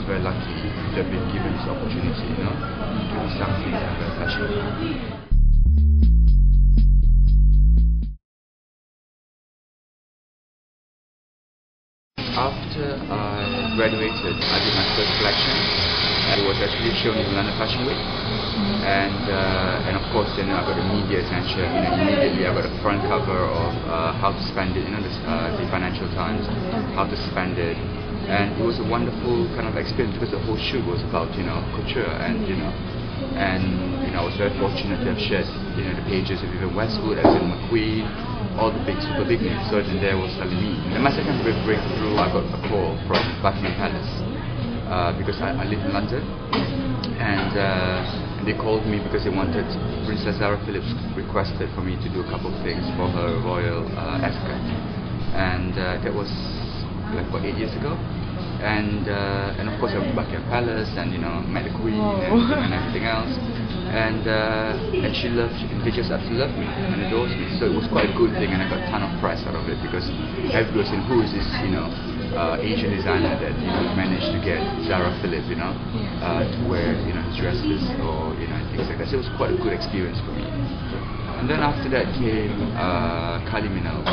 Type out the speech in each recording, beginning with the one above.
very lucky to have been given this opportunity, to do something that I'm very passionate about. After I graduated, I did my first collection. It was actually shown in London Fashion Week, and of course, then I got the media attention. Immediately I got a front cover of How to Spend It, the Financial Times, How to Spend It, and it was a wonderful kind of experience because the whole shoot was about couture, and I was very fortunate to have shared the pages of even Westwood, Alexander McQueen, all the super big names. So then there was suddenly me. And my second breakthrough, I got a call from Buckingham Palace because I live in London, and they called me because they wanted Princess Zara Phillips requested for me to do a couple of things for her royal escort, and that was like about 8 years ago. And of course I went to Buckingham Palace and met the Queen and everything else, and she just absolutely loved me and adores me. So it was quite a good thing, and I got a ton of press out of it because everybody was saying, who is this Asian designer that managed to get Zara Phillips to wear dresses or things like that. So it was quite a good experience for me. And then after that came Kylie Minogue,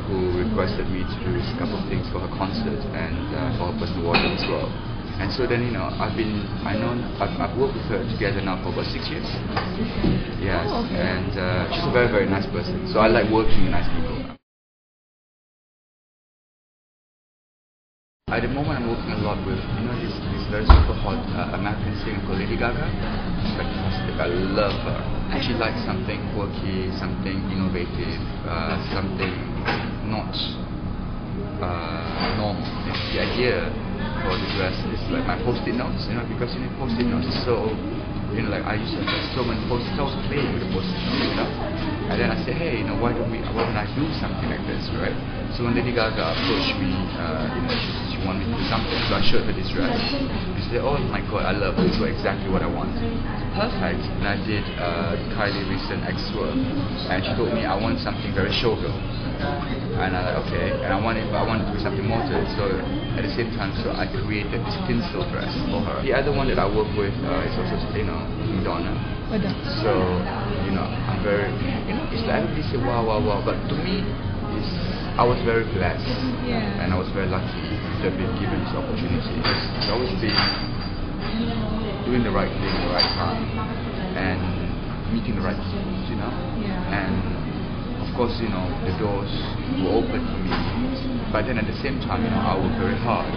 who requested me to do a couple of things for her concert and for her personal wardrobe as well. And so then I've worked with her together now for about 6 years. Yes, oh, okay. And she's a very, very nice person. So I like working with nice people. At the moment, I'm working a lot with this very super hot American singer called Lady Gaga. She's fantastic. I love her. And she likes something quirky, something innovative, something not normal. The idea for the dress is like my post-it notes, because post-it notes is so, like I used to have so many post-it notes. I was playing with the post-it notes, and then I said, hey, why don't I do something like this, right? So when Lady Gaga approached me, she wanted me to do something, so I showed her this dress. She said, oh my God, I love it. It's exactly what I want. Perfect. And I did Kylie recent X-Work, and she told me I want something very showgirl. And I like, okay, and I wanted to be something more to it. So at the same time, so I created this tinsel dress for her. The other one that I work with is also, Madonna. So, I'm very, it's like everybody say wow, wow, wow, but to me, I was very blessed, and I was very lucky to have been given this opportunity. It's always been doing the right thing at the right time, and meeting the right people, and of course, the doors were open for me, but then at the same time, I work very hard,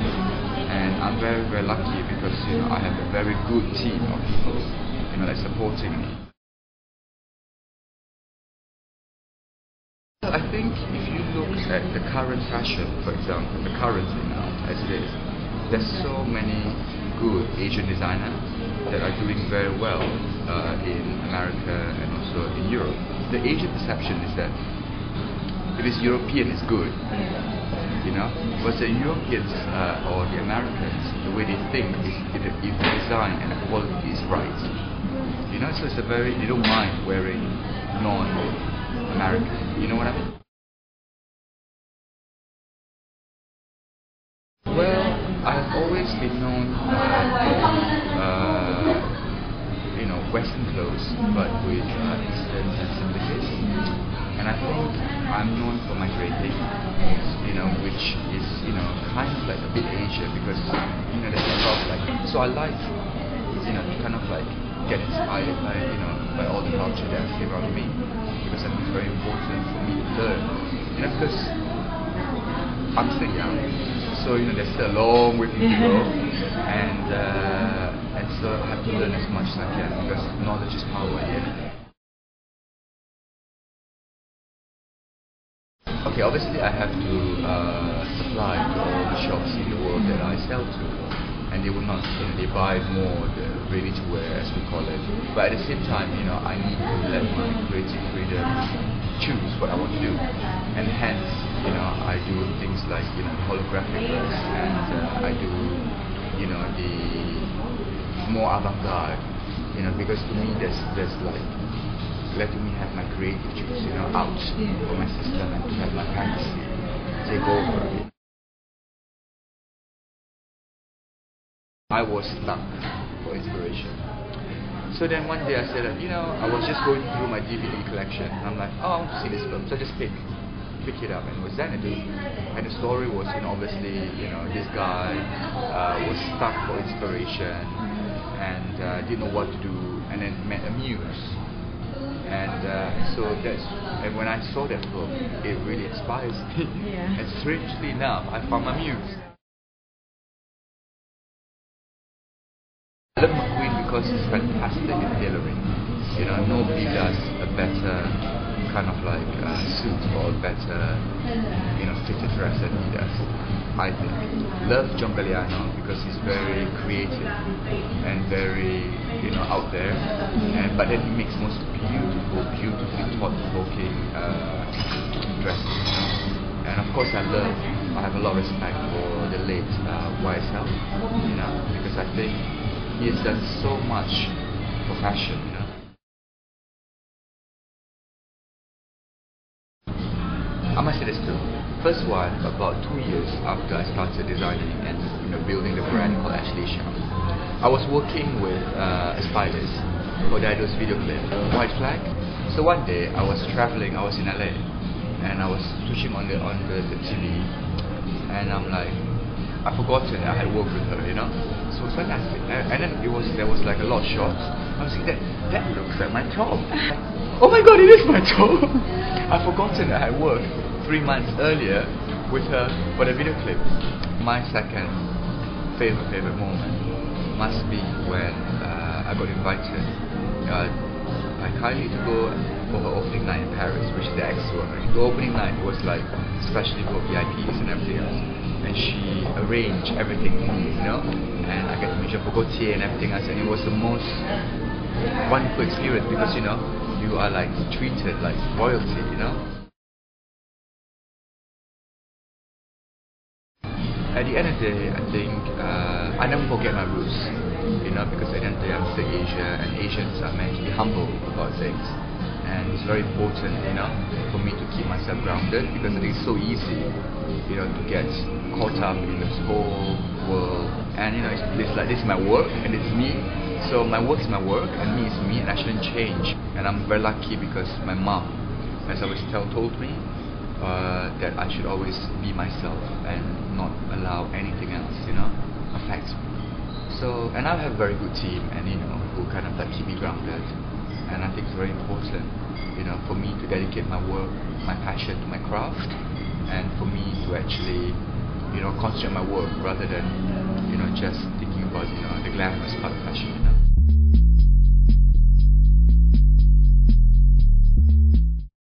and I'm very, very lucky because, I have a very good team of people, that supporting me. I think if you look at the current fashion, for example, the currency now, as it is, there's so many good Asian designers that are doing very well in America and also in Europe. The Asian perception is that if it's European, it's good, but the Europeans or the Americans, the way they think is if the design and the quality is right. So it's they don't mind wearing non-American. You know what I mean? Well, I've always been known Western clothes, but with Eastern sensibilities. And I think I'm known for my draping, which is kind of like a bit Asian because there's a lot of so I like to kind of get inspired by all the culture that I see around me, because I think it's very important for me to learn, because I'm still young, so there's still a long way to go, and so I have to learn as much as I can because knowledge is power at the end of the day. Okay, obviously I have to supply to all the shops in the world that I sell to, and they will not, they buy more the ready-to-wear, as we call it. But at the same time, I need to let my creative freedom choose what I want to do, and hence, I do things like, the holographic works, and I do, the more avant-garde, because to me, there's letting me have my creative juice, out for my system and to have my fantasy take over. I was stuck for inspiration. So then one day I said, I was just going through my DVD collection, and I'm like, oh, I want to see this film, so I just pick it up, and it was Xanadu. And the story was, obviously, this guy was stuck for inspiration, and didn't know what to do, and then met a muse. And and when I saw that film, it really inspires me. Yeah. And strangely enough, I found my muse. I love McQueen because he's fantastic in tailoring. Nobody does a better kind of like suit or a better, fitted dress than he does, I think. Love John Galliano because he's very creative and very, out there. But then he makes most beautifully thought-provoking dresses. And of course I have a lot of respect for the late YSL, because I think he has done so much for fashion, I must say this too. First one, about 2 years after I started designing and building the brand called Ashley Isham, I was working with a stylist for Dido's video clip, White Flag. So one day I was traveling, I was in LA, and I was switching on the TV, and I'm like, I forgotten I had worked with her, So it was fantastic. And then there was like a lot of shots. I was thinking, that looks like my job. Oh my god, it is my job. I've forgotten that I worked 3 months earlier with her for the video clip. My second favorite moment must be when I got invited by Kylie to go for her opening night in Paris, which is the extraordinary. The opening night was like especially for VIPs and everything else. And she arranged everything for me, and I got to meet for Gautier and everything else, and it was the most wonderful experience because you are like treated like royalty, At the end of the day, I think I never forget my roots, because at the end of the day I'm still Asia, and Asians are meant to be humble about things. And it's very important, for me to keep myself grounded, because I think it's so easy, to get caught up in this whole world. And it's like this is my work and it's me. So my work is my work and me is me, and I shouldn't change. And I'm very lucky because my mom has always told me that I should always be myself and not allow anything else, affect me. So, and I have a very good team, and who kind of like keep me grounded. And I think it's very important, for me to dedicate my work, my passion to my craft, and for me to actually, concentrate my work rather than, just thinking about, the glamorous part.